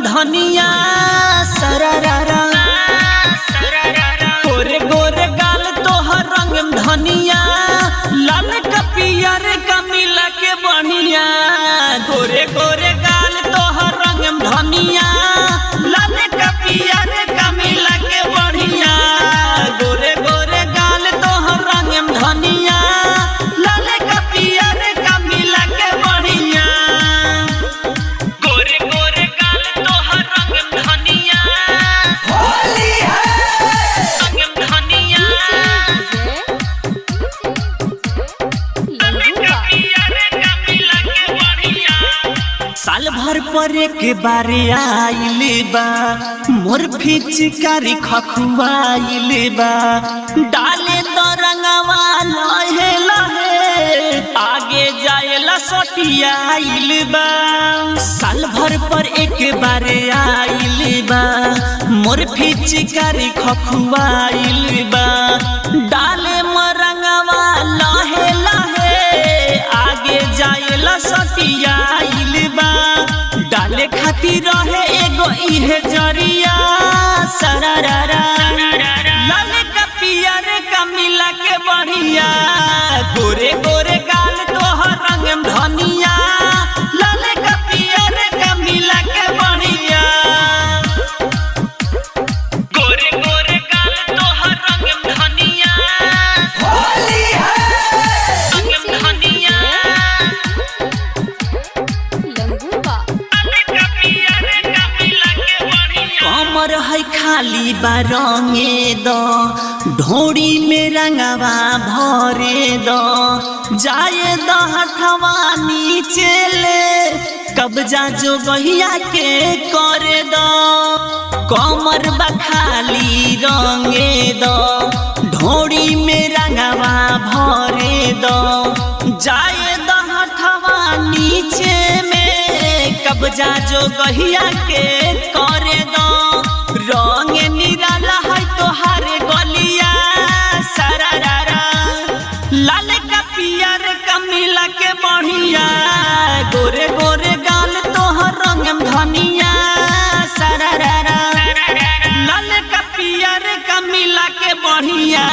धनिया सरारा गोरे गोरे गाल तोहर रंग धनिया लाल का पियर का मिला के बढ़िया गोरे गोरे गाल तोहर रंग धनिया लाल का पियर का मिला के बढ़िया गोरे गोरे गाल तोहर रंग धनिया लाल का पियर का मिला के बढ़िया गोरे गोरे गाल तोहर रंग धनिया होली है रंग धनिया साल भर पर एक बार आइले बा मोर फिचकारी खखुआइल बा डाले तो रंगवा लहे लहे आगे जाएला सटियाइल बा साल भर पर एक बार आइल बा मोर फिचकारी खखुआइल बा डाले रंगवा लहे लहे आगे जाएला सटियाइल बा डाले खातिर रहे एगो इहे जरिया सरारा लाल का पियर का मिला के बढ़िया गोरे गोरे गाल तोहर रंग धनिया लाल का पियर का मिला के बढ़िया गोरे गोरे गाल तोहर रंग धनिया होली है रंग धनिया कमर है खाली बारंगे दो ढोड़ी में रंगवा भरे दो जाए दो हथवा नीचे ले कब्जा जो बहिया के करे दो कमर बा खाली रंगे दो ढोड़ी में रंगवा भरे दो जाए दो हथवा नीचे में कब्जा जो गहिया के करे दो रंग निराला है तोहार गलिया सरारा लाल का पियर का मिला के बढ़िया गोरे गोरे गाल तोहर रंग धनिया सरारा लाल का पियर का मिला के बढ़िया।